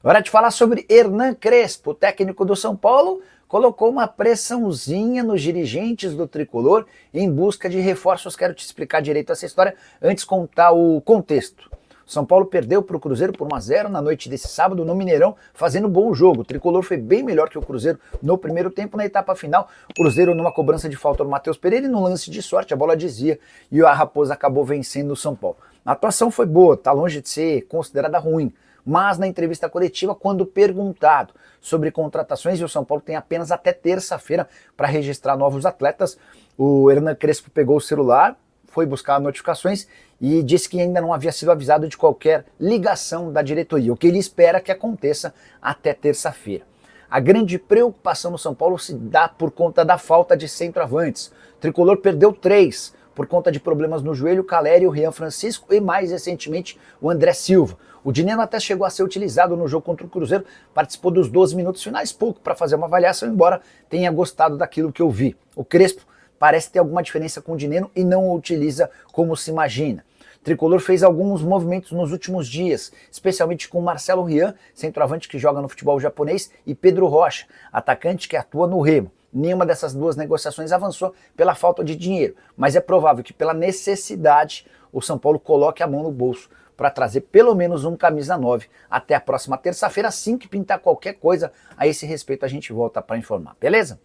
Hora de falar sobre Hernan Crespo, o técnico do São Paulo, colocou uma pressãozinha nos dirigentes do Tricolor em busca de reforços. Quero te explicar direito essa história, antes contar o contexto. O São Paulo perdeu para o Cruzeiro por 1-0 na noite desse sábado no Mineirão, fazendo bom jogo. O Tricolor foi bem melhor que o Cruzeiro no primeiro tempo. Na etapa final, o Cruzeiro numa cobrança de falta do Matheus Pereira e no lance de sorte, a bola desvia e a Raposa acabou vencendo o São Paulo. A atuação foi boa, tá longe de ser considerada ruim. Mas na entrevista coletiva, quando perguntado sobre contratações, e o São Paulo tem apenas até terça-feira para registrar novos atletas, o Hernan Crespo pegou o celular, foi buscar notificações e disse que ainda não havia sido avisado de qualquer ligação da diretoria, o que ele espera que aconteça até terça-feira. A grande preocupação no São Paulo se dá por conta da falta de centroavantes. O Tricolor perdeu 3 por conta de problemas no joelho, o Caleri, o Rian Francisco e mais recentemente o André Silva. O Dineno até chegou a ser utilizado no jogo contra o Cruzeiro, participou dos 12 minutos finais, pouco para fazer uma avaliação, embora tenha gostado daquilo que eu vi. O Crespo parece ter alguma diferença com o Dineno e não o utiliza como se imagina. O Tricolor fez alguns movimentos nos últimos dias, especialmente com Marcelo Rian, centroavante que joga no futebol japonês, e Pedro Rocha, atacante que atua no Remo. Nenhuma dessas duas negociações avançou pela falta de dinheiro, mas é provável que pela necessidade o São Paulo coloque a mão no bolso para trazer pelo menos um camisa 9 até a próxima terça-feira. Assim que pintar qualquer coisa a esse respeito a gente volta para informar, beleza?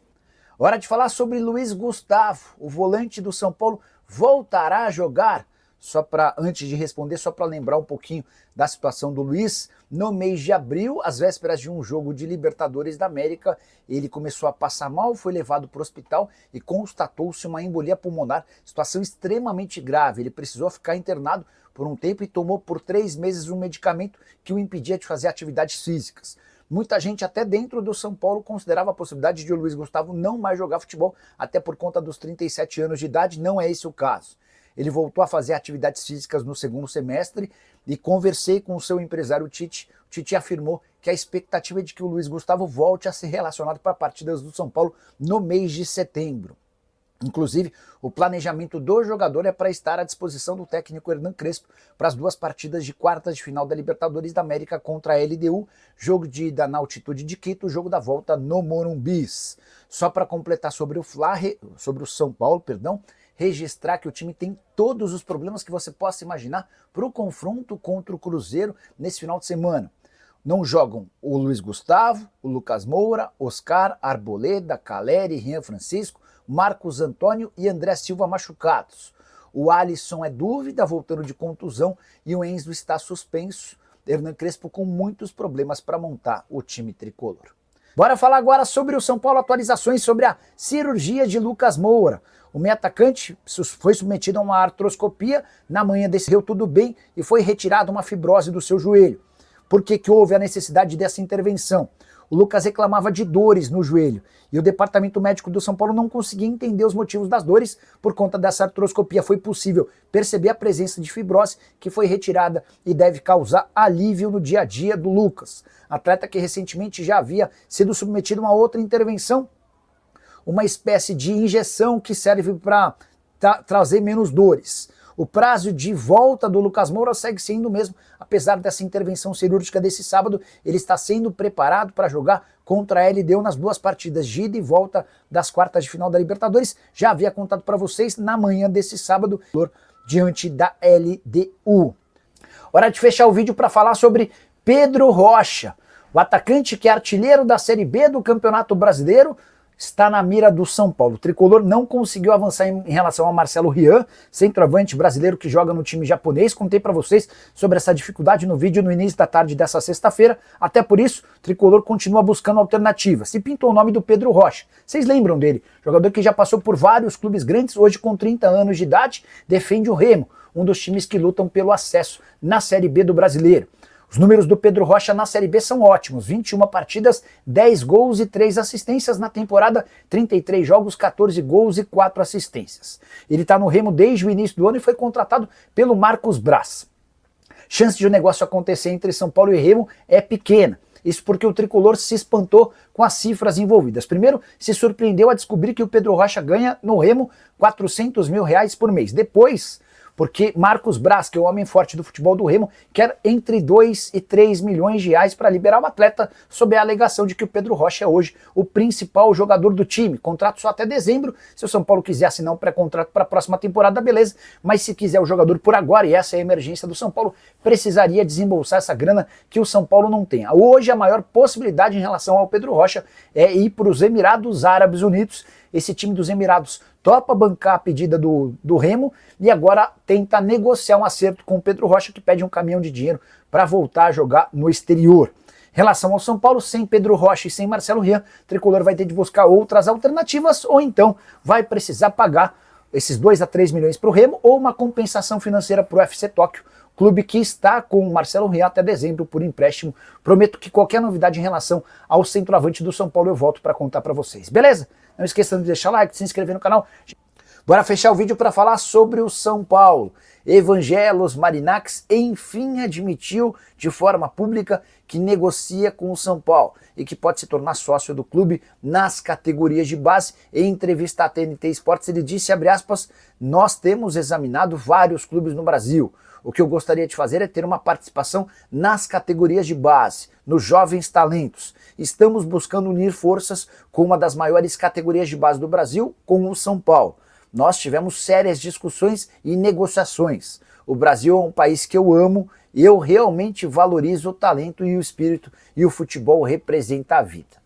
Hora de falar sobre Luiz Gustavo, o volante do São Paulo voltará a jogar? Antes de responder, só para lembrar um pouquinho da situação do Luiz, no mês de abril, às vésperas de um jogo de Libertadores da América, ele começou a passar mal, foi levado para o hospital e constatou-se uma embolia pulmonar, situação extremamente grave. Ele precisou ficar internado por um tempo e tomou por 3 meses um medicamento que o impedia de fazer atividades físicas. Muita gente até dentro do São Paulo considerava a possibilidade de o Luiz Gustavo não mais jogar futebol, até por conta dos 37 anos de idade. Não é esse o caso. Ele voltou a fazer atividades físicas no segundo semestre e conversei com o seu empresário Tite. O Tite afirmou que a expectativa é de que o Luiz Gustavo volte a ser relacionado para partidas do São Paulo no mês de setembro. Inclusive, o planejamento do jogador é para estar à disposição do técnico Hernan Crespo para as 2 partidas de quartas de final da Libertadores da América contra a LDU, jogo de ida na altitude de Quito, jogo da volta no Morumbis. Só para completar sobre o São Paulo, registrar que o time tem todos os problemas que você possa imaginar para o confronto contra o Cruzeiro nesse final de semana. Não jogam o Luiz Gustavo, o Lucas Moura, Oscar, Arboleda, Caleri, Rian Francisco, Marcos Antônio e André Silva machucados. O Alisson é dúvida, voltando de contusão, e o Enzo está suspenso. Hernan Crespo com muitos problemas para montar o time tricolor. Bora falar agora sobre o São Paulo, atualizações sobre a cirurgia de Lucas Moura. O meio atacante foi submetido a uma artroscopia, na manhã deu tudo bem e foi retirada uma fibrose do seu joelho. Por que houve a necessidade dessa intervenção? O Lucas reclamava de dores no joelho e o departamento médico do São Paulo não conseguia entender os motivos das dores. Por conta dessa artroscopia foi possível perceber a presença de fibrose que foi retirada e deve causar alívio no dia a dia do Lucas. Atleta que recentemente já havia sido submetido a uma outra intervenção, uma espécie de injeção que serve para trazer menos dores. O prazo de volta do Lucas Moura segue sendo o mesmo, apesar dessa intervenção cirúrgica desse sábado. Ele está sendo preparado para jogar contra a LDU nas 2 partidas de ida e volta das quartas de final da Libertadores. Já havia contado para vocês na manhã desse sábado, diante da LDU. Hora de fechar o vídeo para falar sobre Pedro Rocha, o atacante que é artilheiro da Série B do Campeonato Brasileiro, está na mira do São Paulo. O Tricolor não conseguiu avançar em relação a Marcelo Rian, centroavante brasileiro que joga no time japonês. Contei para vocês sobre essa dificuldade no vídeo no início da tarde dessa sexta-feira. Até por isso, o Tricolor continua buscando alternativas. Se pintou o nome do Pedro Rocha. Vocês lembram dele? Jogador que já passou por vários clubes grandes, hoje com 30 anos de idade, defende o Remo, um dos times que lutam pelo acesso na Série B do Brasileiro. Os números do Pedro Rocha na Série B são ótimos, 21 partidas, 10 gols e 3 assistências na temporada, 33 jogos, 14 gols e 4 assistências. Ele está no Remo desde o início do ano e foi contratado pelo Marcos Braz. Chance de o negócio acontecer entre São Paulo e Remo é pequena. Isso porque o Tricolor se espantou com as cifras envolvidas. Primeiro, se surpreendeu a descobrir que o Pedro Rocha ganha no Remo R$ 400 mil por mês. Depois, porque Marcos Braz, que é o homem forte do futebol do Remo, quer entre 2 e 3 milhões de reais para liberar o atleta, sob a alegação de que o Pedro Rocha é hoje o principal jogador do time. Contrato só até dezembro. Se o São Paulo quiser assinar um pré-contrato para a próxima temporada, beleza, mas se quiser o jogador por agora, e essa é a emergência do São Paulo, precisaria desembolsar essa grana que o São Paulo não tem. Hoje a maior possibilidade em relação ao Pedro Rocha é ir para os Emirados Árabes Unidos. Esse time dos Emirados topa bancar a pedida do Remo e agora tenta negociar um acerto com o Pedro Rocha, que pede um caminhão de dinheiro para voltar a jogar no exterior. Em relação ao São Paulo, sem Pedro Rocha e sem Marcelo Rian, o Tricolor vai ter de buscar outras alternativas ou então vai precisar pagar esses 2 a 3 milhões para o Remo ou uma compensação financeira para o FC Tóquio, clube que está com o Marcelo Rian até dezembro por empréstimo. Prometo que qualquer novidade em relação ao centroavante do São Paulo eu volto para contar para vocês, beleza? Não esqueçam de deixar like, de se inscrever no canal. Bora fechar o vídeo para falar sobre o São Paulo. Evangelos Marinax enfim admitiu de forma pública que negocia com o São Paulo e que pode se tornar sócio do clube nas categorias de base. Em entrevista à TNT Esportes ele disse, abre aspas, nós temos examinado vários clubes no Brasil. O que eu gostaria de fazer é ter uma participação nas categorias de base, nos jovens talentos. Estamos buscando unir forças com uma das maiores categorias de base do Brasil, com o São Paulo. Nós tivemos sérias discussões e negociações. O Brasil é um país que eu amo e eu realmente valorizo o talento e o espírito, e o futebol representa a vida.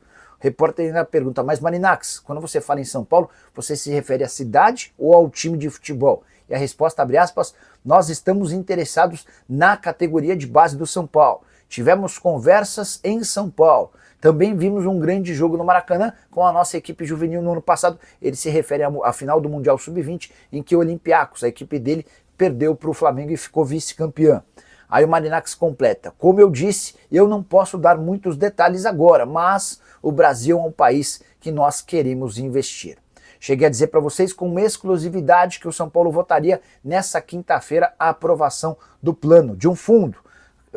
O repórter ainda pergunta, mas Marinax, quando você fala em São Paulo, você se refere à cidade ou ao time de futebol? E a resposta, abre aspas, nós estamos interessados na categoria de base do São Paulo. Tivemos conversas em São Paulo. Também vimos um grande jogo no Maracanã com a nossa equipe juvenil no ano passado. Ele se refere à final do Mundial Sub-20, em que o Olympiacos, a equipe dele, perdeu para o Flamengo e ficou vice-campeã. Aí o Marinax completa, como eu disse, eu não posso dar muitos detalhes agora, mas o Brasil é um país que nós queremos investir. Cheguei a dizer para vocês com exclusividade que o São Paulo votaria nessa quinta-feira a aprovação do plano, de um fundo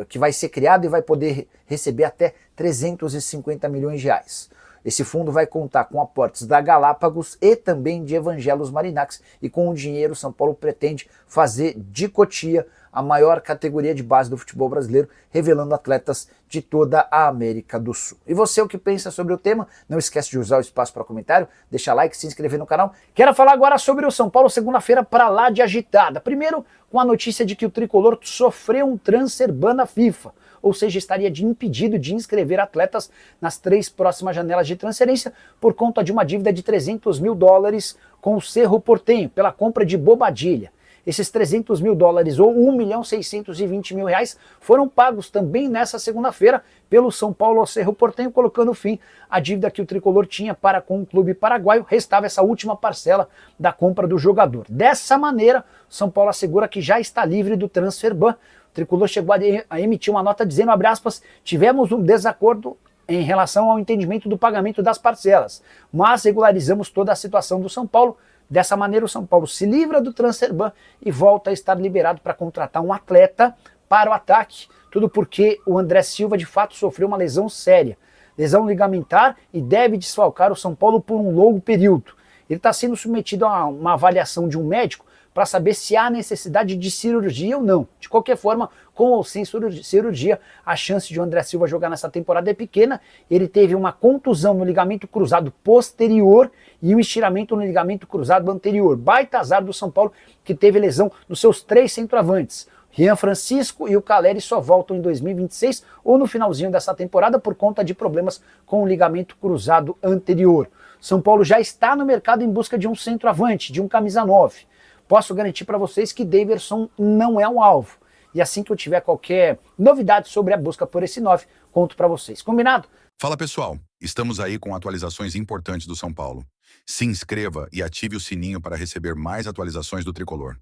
que vai ser criado e vai poder receber até 350 milhões de reais. Esse fundo vai contar com aportes da Galápagos e também de Evangelos Marinax, e com o dinheiro São Paulo pretende fazer de Cotia a maior categoria de base do futebol brasileiro, revelando atletas de toda a América do Sul. E você, o que pensa sobre o tema? Não esquece de usar o espaço para comentário, deixar like, se inscrever no canal. Quero falar agora sobre o São Paulo, segunda-feira para lá de agitada. Primeiro, com a notícia de que o Tricolor sofreu um transfer ban na FIFA, ou seja, estaria impedido de inscrever atletas nas 3 próximas janelas de transferência por conta de uma dívida de 300 mil dólares com o Cerro Porteño, pela compra de Bobadilla. Esses 300 mil dólares ou 1.620.000 reais foram pagos também nessa segunda-feira pelo São Paulo ao Cerro Porteño, colocando fim à dívida que o Tricolor tinha para com o clube paraguaio. Restava essa última parcela da compra do jogador. Dessa maneira, o São Paulo assegura que já está livre do transfer ban. O Tricolor chegou a emitir uma nota dizendo, abre aspas, tivemos um desacordo em relação ao entendimento do pagamento das parcelas, mas regularizamos toda a situação do São Paulo. Dessa maneira, o São Paulo se livra do transfer ban e volta a estar liberado para contratar um atleta para o ataque. Tudo porque o André Silva, de fato, sofreu uma lesão séria, lesão ligamentar, e deve desfalcar o São Paulo por um longo período. Ele está sendo submetido a uma avaliação de um médico para saber se há necessidade de cirurgia ou não. De qualquer forma, com ou sem cirurgia, a chance de o André Silva jogar nessa temporada é pequena. Ele teve uma contusão no ligamento cruzado posterior e um estiramento no ligamento cruzado anterior. Baita azar do São Paulo, que teve lesão nos seus 3 centroavantes. Rian Francisco e o Caleri só voltam em 2026 ou no finalzinho dessa temporada por conta de problemas com o ligamento cruzado anterior. São Paulo já está no mercado em busca de um centroavante, de um camisa 9. Posso garantir para vocês que Daverson não é um alvo. E assim que eu tiver qualquer novidade sobre a busca por esse 9, conto para vocês. Combinado? Fala pessoal, estamos aí com atualizações importantes do São Paulo. Se inscreva e ative o sininho para receber mais atualizações do Tricolor.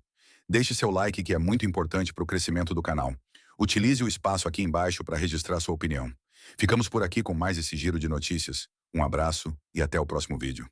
Deixe seu like, que é muito importante para o crescimento do canal. Utilize o espaço aqui embaixo para registrar sua opinião. Ficamos por aqui com mais esse giro de notícias. Um abraço e até o próximo vídeo.